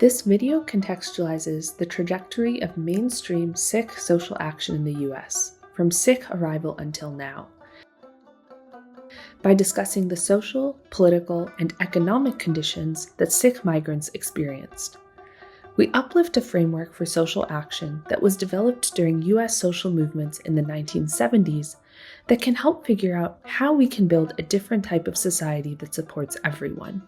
This video contextualizes the trajectory of mainstream Sikh social action in the US, from Sikh arrival until now, by discussing the social, political, and economic conditions that Sikh migrants experienced. We uplift a framework for social action that was developed during US social movements in the 1970s that can help figure out how we can build a different type of society that supports everyone.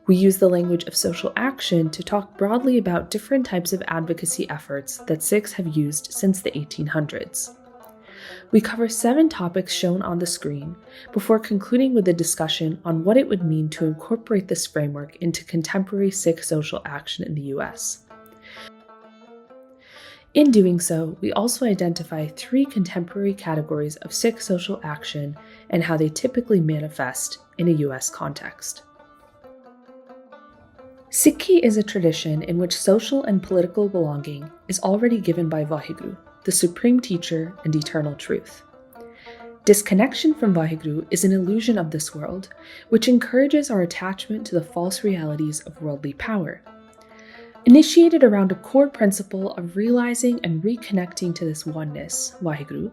We use the language of social action to talk broadly about different types of advocacy efforts that Sikhs have used since the 1800s. We cover 7 topics shown on the screen before concluding with a discussion on what it would mean to incorporate this framework into contemporary Sikh social action in the US. In doing so, we also identify 3 contemporary categories of Sikh social action and how they typically manifest in a US context. Sikhi is a tradition in which social and political belonging is already given by Vaheguru, the supreme teacher and eternal truth. Disconnection from Vaheguru is an illusion of this world, which encourages our attachment to the false realities of worldly power. Initiated around a core principle of realizing and reconnecting to this oneness, Vaheguru,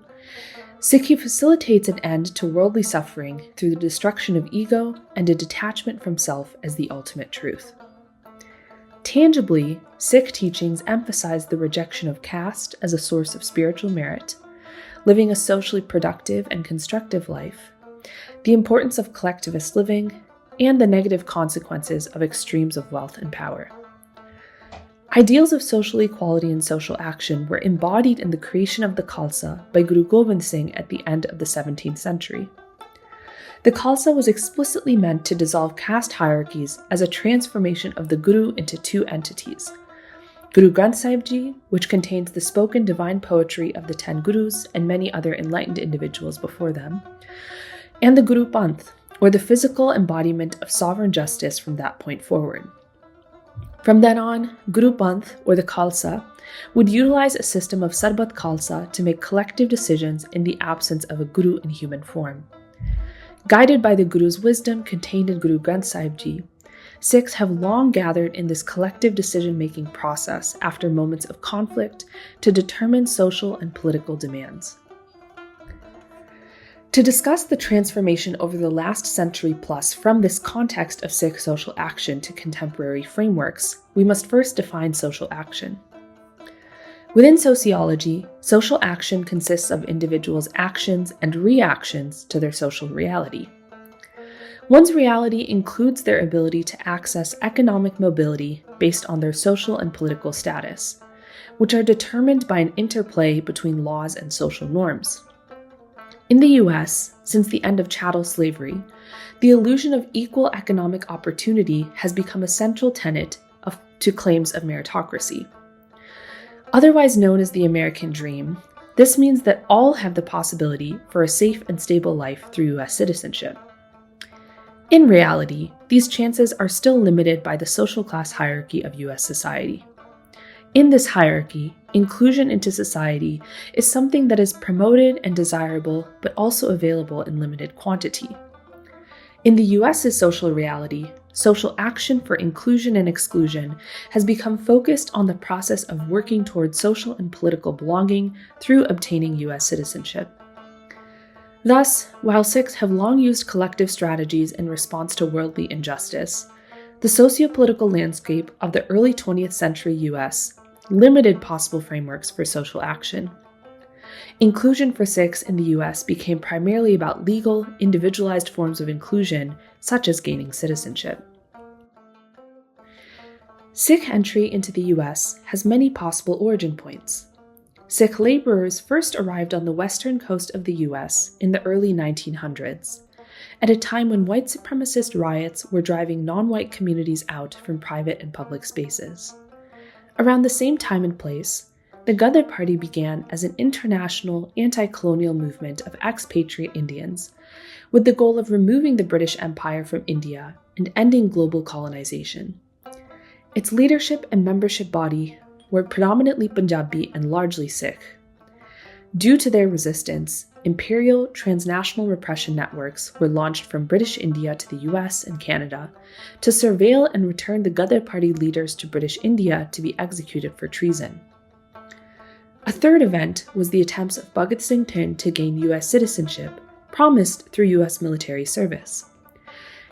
Sikhi facilitates an end to worldly suffering through the destruction of ego and a detachment from self as the ultimate truth. Tangibly, Sikh teachings emphasize the rejection of caste as a source of spiritual merit, living a socially productive and constructive life, the importance of collectivist living, and the negative consequences of extremes of wealth and power. Ideals of social equality and social action were embodied in the creation of the Khalsa by Guru Gobind Singh at the end of the 17th century. The Khalsa was explicitly meant to dissolve caste hierarchies as a transformation of the Guru into 2 entities: Guru Granth Sahib Ji, which contains the spoken divine poetry of the 10 Gurus and many other enlightened individuals before them, and the Guru Panth, or the physical embodiment of sovereign justice from that point forward. From then on, Guru Panth, or the Khalsa, would utilize a system of Sarbat Khalsa to make collective decisions in the absence of a Guru in human form. Guided by the Guru's wisdom contained in Guru Granth Sahib Ji, Sikhs have long gathered in this collective decision-making process after moments of conflict to determine social and political demands. To discuss the transformation over the last century plus from this context of Sikh social action to contemporary frameworks, we must first define social action. Within sociology, social action consists of individuals' actions and reactions to their social reality. One's reality includes their ability to access economic mobility based on their social and political status, which are determined by an interplay between laws and social norms. In the US, since the end of chattel slavery, the illusion of equal economic opportunity has become a central tenet to claims of meritocracy. Otherwise known as the American dream, this means that all have the possibility for a safe and stable life through US citizenship. In reality, these chances are still limited by the social class hierarchy of US society. In this hierarchy, inclusion into society is something that is promoted and desirable, but also available in limited quantity. In the US's social reality, social action for inclusion and exclusion has become focused on the process of working towards social and political belonging through obtaining US citizenship. Thus, while Sikhs have long used collective strategies in response to worldly injustice, the socio-political landscape of the early 20th century US limited possible frameworks for social action. Inclusion for Sikhs in the US became primarily about legal, individualized forms of inclusion, such as gaining citizenship. Sikh entry into the US has many possible origin points. Sikh laborers first arrived on the western coast of the US in the early 1900s, at a time when white supremacist riots were driving non-white communities out from private and public spaces. Around the same time and place, the Ghadar Party began as an international anti-colonial movement of expatriate Indians, with the goal of removing the British Empire from India and ending global colonization. Its leadership and membership body were predominantly Punjabi and largely Sikh. Due to their resistance, imperial transnational repression networks were launched from British India to the US and Canada to surveil and return the Ghadar Party leaders to British India to be executed for treason. A third event was the attempts of Bhagat Singh Thind to gain US citizenship, promised through US military service.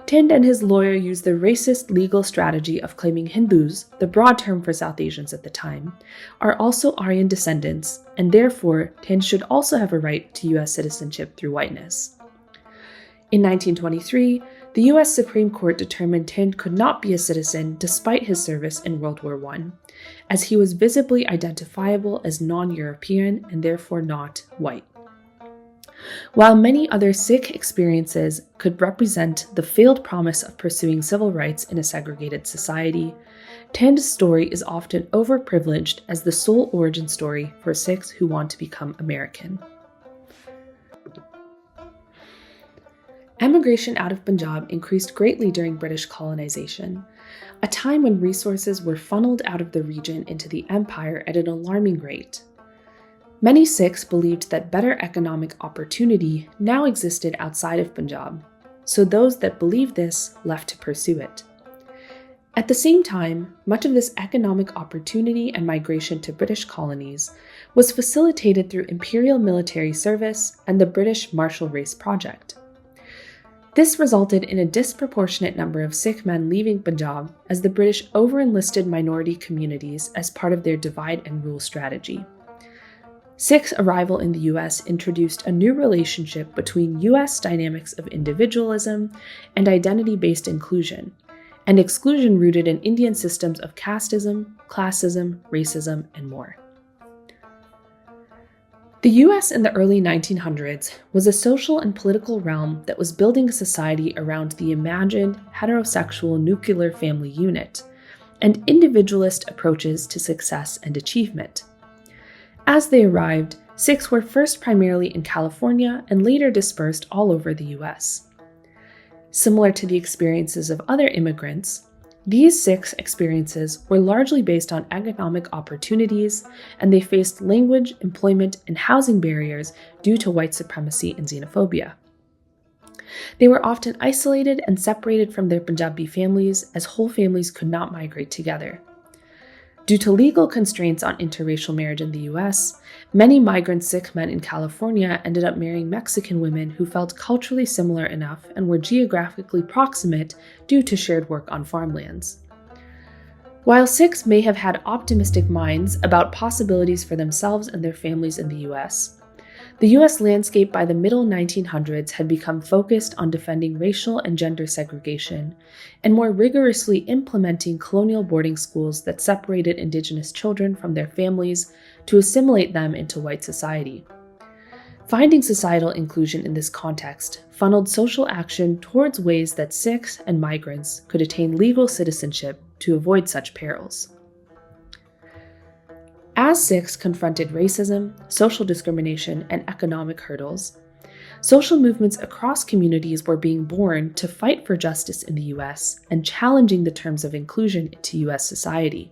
Thind and his lawyer used the racist legal strategy of claiming Hindus, the broad term for South Asians at the time, are also Aryan descendants, and therefore Thind should also have a right to US citizenship through whiteness. In 1923, the US Supreme Court determined Thind could not be a citizen despite his service in World War I, as he was visibly identifiable as non-European and therefore not white. While many other Sikh experiences could represent the failed promise of pursuing civil rights in a segregated society, Thind's story is often overprivileged as the sole origin story for Sikhs who want to become American. Emigration out of Punjab increased greatly during British colonization, a time when resources were funneled out of the region into the empire at an alarming rate. Many Sikhs believed that better economic opportunity now existed outside of Punjab, so those that believed this left to pursue it. At the same time, much of this economic opportunity and migration to British colonies was facilitated through imperial military service and the British Martial Race Project. This resulted in a disproportionate number of Sikh men leaving Punjab as the British over-enlisted minority communities as part of their divide and rule strategy. Sikhs' arrival in the US introduced a new relationship between US dynamics of individualism and identity-based inclusion, and exclusion rooted in Indian systems of casteism, classism, racism, and more. The US in the early 1900s was a social and political realm that was building a society around the imagined heterosexual nuclear family unit and individualist approaches to success and achievement. As they arrived, Sikhs were first primarily in California and later dispersed all over the US. Similar to the experiences of other immigrants, these Sikhs' experiences were largely based on economic opportunities, and they faced language, employment, and housing barriers due to white supremacy and xenophobia. They were often isolated and separated from their Punjabi families, as whole families could not migrate together. Due to legal constraints on interracial marriage in the US, many migrant Sikh men in California ended up marrying Mexican women who felt culturally similar enough and were geographically proximate due to shared work on farmlands. While Sikhs may have had optimistic minds about possibilities for themselves and their families in the US, the US landscape by the middle 1900s had become focused on defending racial and gender segregation and more rigorously implementing colonial boarding schools that separated Indigenous children from their families to assimilate them into white society. Finding societal inclusion in this context funneled social action towards ways that Sikhs and migrants could attain legal citizenship to avoid such perils. As Sikhs confronted racism, social discrimination, and economic hurdles, social movements across communities were being born to fight for justice in the US and challenging the terms of inclusion into US society.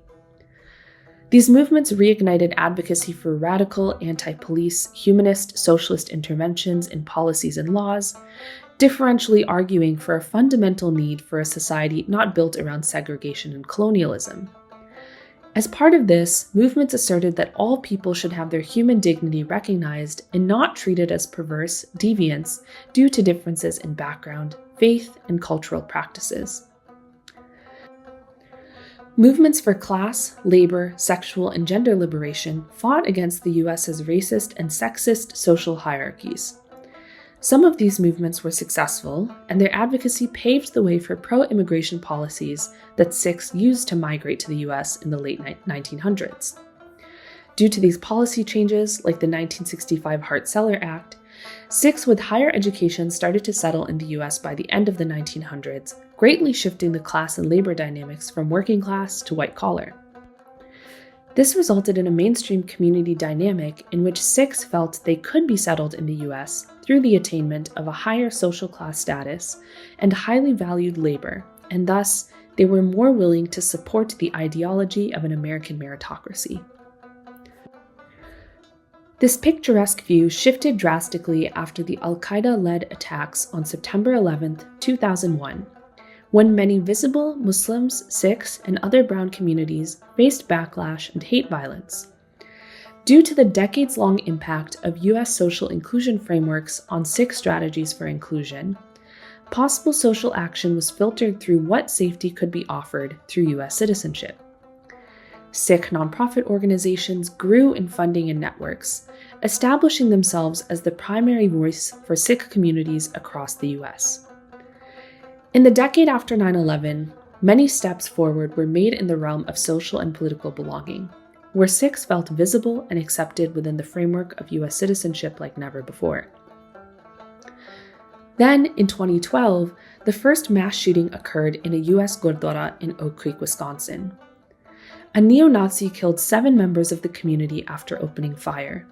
These movements reignited advocacy for radical, anti-police, humanist, socialist interventions in policies and laws, differentially arguing for a fundamental need for a society not built around segregation and colonialism. As part of this, movements asserted that all people should have their human dignity recognized and not treated as perverse deviants due to differences in background, faith, and cultural practices. Movements for class, labor, sexual, and gender liberation fought against the US's racist and sexist social hierarchies. Some of these movements were successful, and their advocacy paved the way for pro-immigration policies that Sikhs used to migrate to the US in the late 1900s. Due to these policy changes, like the 1965 Hart-Celler Act, Sikhs with higher education started to settle in the US by the end of the 1900s, greatly shifting the class and labor dynamics from working class to white collar. This resulted in a mainstream community dynamic in which Sikhs felt they could be settled in the US through the attainment of a higher social class status and highly valued labor, and thus they were more willing to support the ideology of an American meritocracy. This picturesque view shifted drastically after the Al-Qaeda-led attacks on September 11, 2001, when many visible Muslims, Sikhs, and other brown communities faced backlash and hate violence. Due to the decades-long impact of U.S. social inclusion frameworks on Sikh strategies for inclusion, possible social action was filtered through what safety could be offered through U.S. citizenship. Sikh nonprofit organizations grew in funding and networks, establishing themselves as the primary voice for Sikh communities across the U.S. In the decade after 9/11, many steps forward were made in the realm of social and political belonging, where Sikhs felt visible and accepted within the framework of U.S. citizenship like never before. Then, in 2012, the first mass shooting occurred in a U.S. Gurdwara in Oak Creek, Wisconsin. A neo-Nazi killed 7 members of the community after opening fire.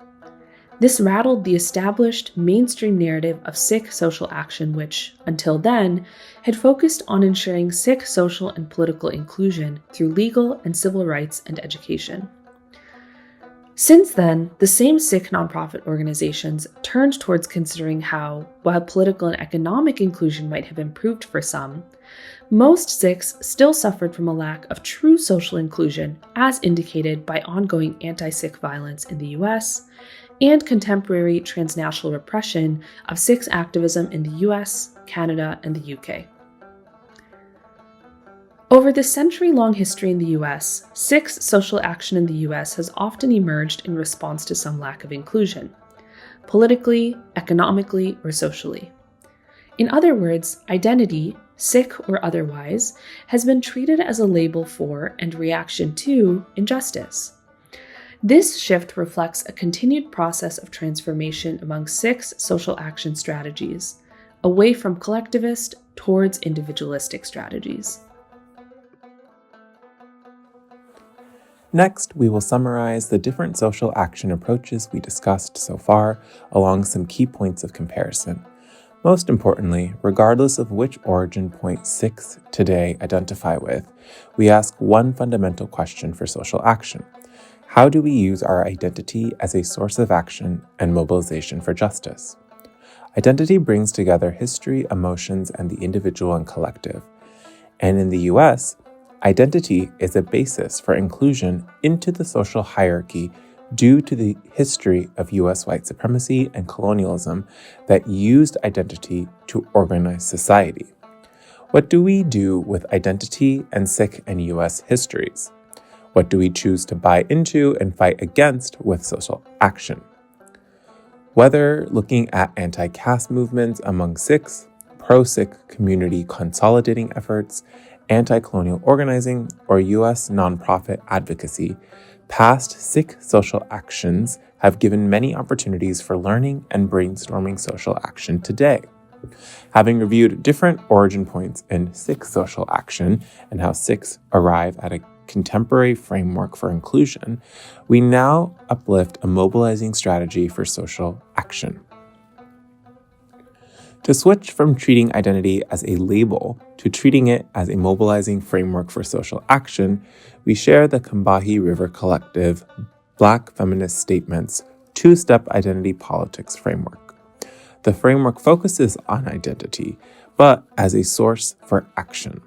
This rattled the established mainstream narrative of Sikh social action, which, until then, had focused on ensuring Sikh social and political inclusion through legal and civil rights and education. Since then, the same Sikh nonprofit organizations turned towards considering how, while political and economic inclusion might have improved for some, most Sikhs still suffered from a lack of true social inclusion, as indicated by ongoing anti-Sikh violence in the US and contemporary transnational repression of Sikh activism in the US, Canada, and the UK. Over the century-long history in the US, Sikhs' social action in the US has often emerged in response to some lack of inclusion, politically, economically, or socially. In other words, identity, Sikh or otherwise, has been treated as a label for and reaction to injustice. This shift reflects a continued process of transformation among Sikhs' social action strategies, away from collectivist towards individualistic strategies. Next, we will summarize the different social action approaches we discussed so far along some key points of comparison. Most importantly, regardless of which origin point Sikhs today identify with, we ask one fundamental question for social action. How do we use our identity as a source of action and mobilization for justice? Identity brings together history, emotions, and the individual and collective. And in the US, identity is a basis for inclusion into the social hierarchy due to the history of US white supremacy and colonialism that used identity to organize society. What do we do with identity and Sikh and US histories? What do we choose to buy into and fight against with social action? Whether looking at anti-caste movements among Sikhs, pro-Sikh community consolidating efforts, anti-colonial organizing, or US nonprofit advocacy, past Sikh social actions have given many opportunities for learning and brainstorming social action today. Having reviewed different origin points in Sikh social action and how Sikhs arrive at a contemporary framework for inclusion, we now uplift a mobilizing strategy for social action. To switch from treating identity as a label to treating it as a mobilizing framework for social action, we share the Combhee River Collective Black Feminist Statements two-step identity politics framework. The framework focuses on identity, but as a source for action.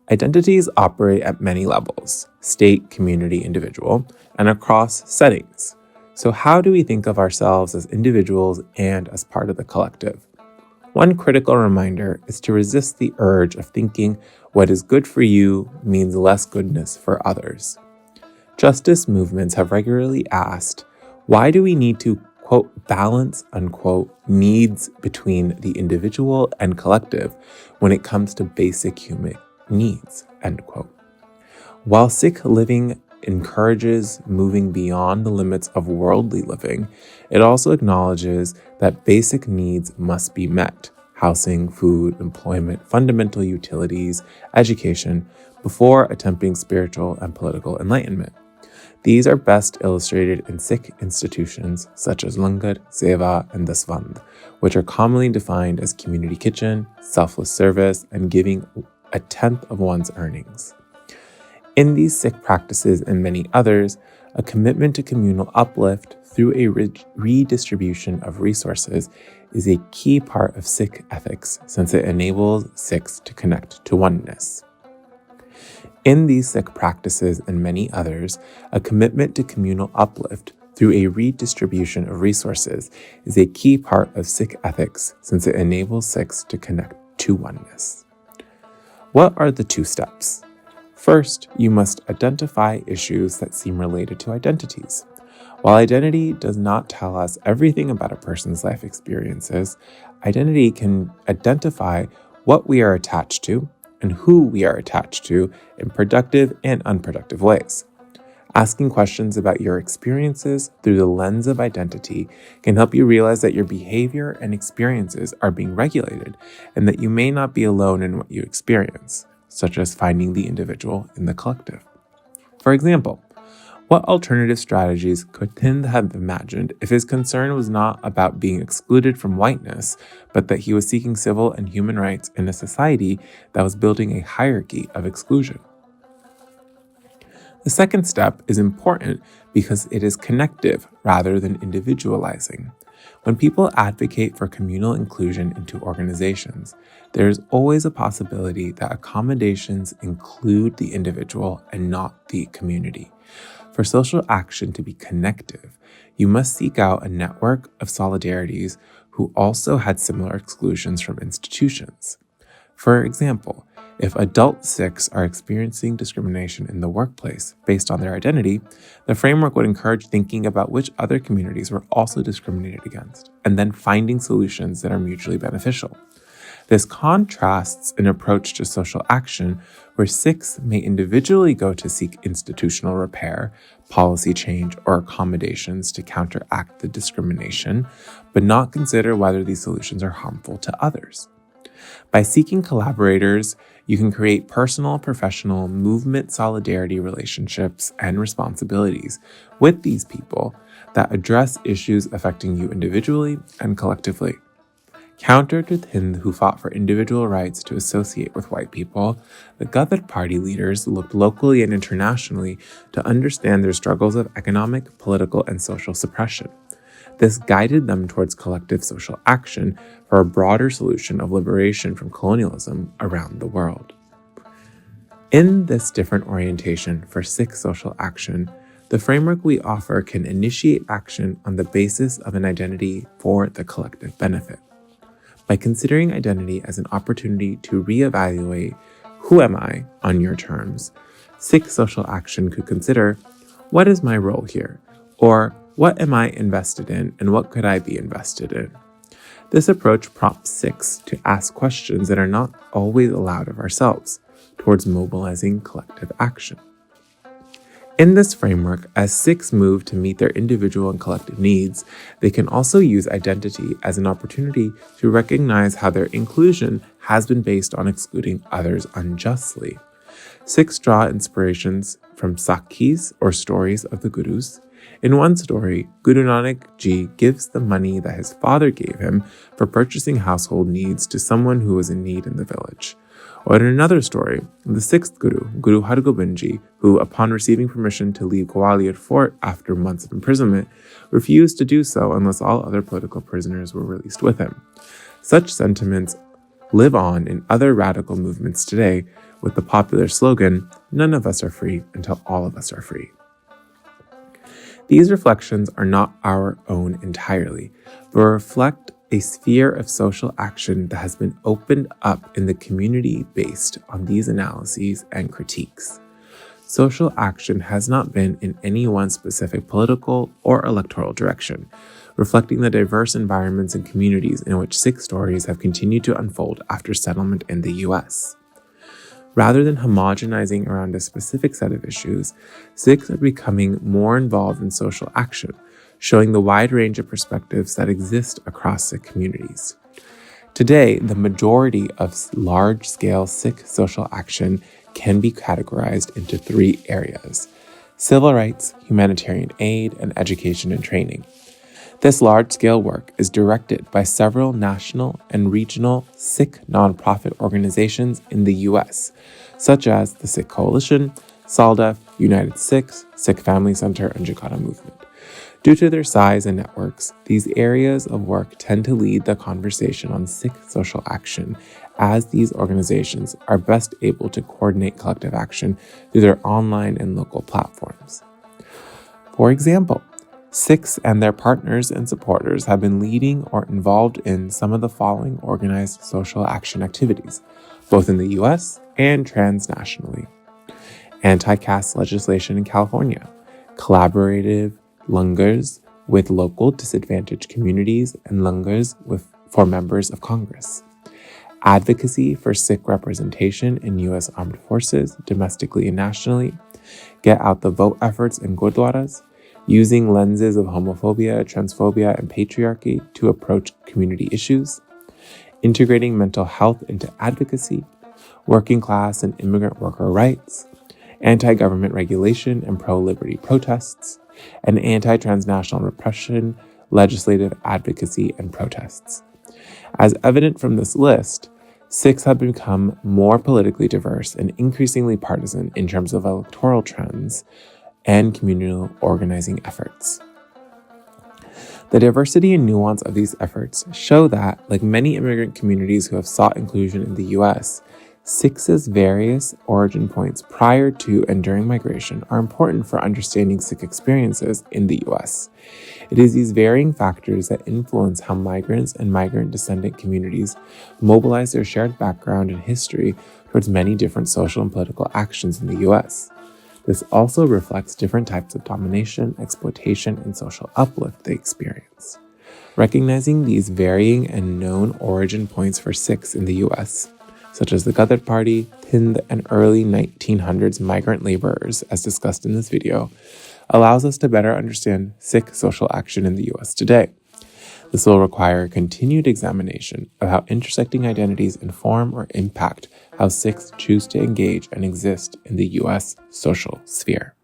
Identities operate at many levels: state, community, individual, and across settings. So how do we think of ourselves as individuals and as part of the collective? One critical reminder is to resist the urge of thinking what is good for you means less goodness for others. Justice movements have regularly asked, why do we need to, quote, balance, unquote, needs between the individual and collective when it comes to basic human needs, end quote. While Sikh living encourages moving beyond the limits of worldly living, it also acknowledges that basic needs must be met: housing, food, employment, fundamental utilities, education, before attempting spiritual and political enlightenment. These are best illustrated in Sikh institutions such as Langar, Seva, and Daswand, which are commonly defined as community kitchen, selfless service, and giving a tenth of one's earnings. In these Sikh practices and many others, A commitment to communal uplift through a redistribution of resources is a key part of Sikh ethics since it enables Sikhs to connect to oneness. In these Sikh practices and many others, a commitment to communal uplift through a redistribution of resources is a key part of Sikh ethics since it enables Sikhs to connect to oneness. What are the 2 steps? First, you must identify issues that seem related to identities. While identity does not tell us everything about a person's life experiences, identity can identify what we are attached to and who we are attached to in productive and unproductive ways. Asking questions about your experiences through the lens of identity can help you realize that your behavior and experiences are being regulated and that you may not be alone in what you experience, such as finding the individual in the collective. For example, what alternative strategies could Thind have imagined if his concern was not about being excluded from whiteness, but that he was seeking civil and human rights in a society that was building a hierarchy of exclusion? The second step is important because it is connective rather than individualizing. When people advocate for communal inclusion into organizations, there is always a possibility that accommodations include the individual and not the community. For social action to be connective, you must seek out a network of solidarities who also had similar exclusions from institutions. For example, if adult Sikhs are experiencing discrimination in the workplace based on their identity, the framework would encourage thinking about which other communities were also discriminated against, and then finding solutions that are mutually beneficial. This contrasts an approach to social action where Sikhs may individually go to seek institutional repair, policy change, or accommodations to counteract the discrimination, but not consider whether these solutions are harmful to others. By seeking collaborators, you can create personal, professional, movement solidarity relationships and responsibilities with these people that address issues affecting you individually and collectively. Counter to Thind, who fought for individual rights to associate with white people, the Gadar party leaders looked locally and internationally to understand their struggles of economic, political, and social suppression. This guided them towards collective social action for a broader solution of liberation from colonialism around the world. In this different orientation for Sikh social action, the framework we offer can initiate action on the basis of an identity for the collective benefit. By considering identity as an opportunity to reevaluate who am I on your terms, Sikh social action could consider, what is my role here? Or what am I invested in and what could I be invested in? This approach prompts Sikhs to ask questions that are not always allowed of ourselves towards mobilizing collective action. In this framework, as Sikhs move to meet their individual and collective needs, they can also use identity as an opportunity to recognize how their inclusion has been based on excluding others unjustly. Sikhs draw inspirations from Sakhis, or stories of the Gurus. In one story, Guru Nanak Ji gives the money that his father gave him for purchasing household needs to someone who was in need in the village. Or in another story, the sixth Guru, Guru Hargobind Ji, who, upon receiving permission to leave Gwalior fort after months of imprisonment, refused to do so unless all other political prisoners were released with him. Such sentiments live on in other radical movements today with the popular slogan, "None of us are free until all of us are free." These reflections are not our own entirely, but reflect a sphere of social action that has been opened up in the community based on these analyses and critiques. Social action has not been in any one specific political or electoral direction, reflecting the diverse environments and communities in which Sikh stories have continued to unfold after settlement in the US. Rather than homogenizing around a specific set of issues, Sikhs are becoming more involved in social action, showing the wide range of perspectives that exist across Sikh communities. Today, the majority of large-scale Sikh social action can be categorized into 3 areas: civil rights, humanitarian aid, and education and training. This large-scale work is directed by several national and regional Sikh nonprofit organizations in the US, such as the Sikh Coalition, SALDEF, United Sikhs, Sikh Family Center, and Jakarta Movement. Due to their size and networks, these areas of work tend to lead the conversation on Sikh social action, as these organizations are best able to coordinate collective action through their online and local platforms. For example, Sikhs and their partners and supporters have been leading or involved in some of the following organized social action activities, both in the US and transnationally: anti-caste legislation in California, collaborative langars with local disadvantaged communities and langars for members of Congress, advocacy for Sikh representation in U.S. armed forces, domestically and nationally, get out the vote efforts in gurdwaras, using lenses of homophobia, transphobia, and patriarchy to approach community issues, integrating mental health into advocacy, working class and immigrant worker rights, anti-government regulation and pro-liberty protests, and anti-transnational repression, legislative advocacy, and protests. As evident from this list, Sikhs have become more politically diverse and increasingly partisan in terms of electoral trends and communal organizing efforts. The diversity and nuance of these efforts show that, like many immigrant communities who have sought inclusion in the U.S., Sikhs' various origin points prior to and during migration are important for understanding Sikh experiences in the U.S. It is these varying factors that influence how migrants and migrant-descendant communities mobilize their shared background and history towards many different social and political actions in the U.S. This also reflects different types of domination, exploitation, and social uplift they experience. Recognizing these varying and known origin points for Sikhs in the U.S., such as the Ghadar Party, Hind, and early 1900s migrant laborers, as discussed in this video, allows us to better understand Sikh social action in the U.S. today. This will require continued examination of how intersecting identities inform or impact how Sikhs choose to engage and exist in the U.S. social sphere.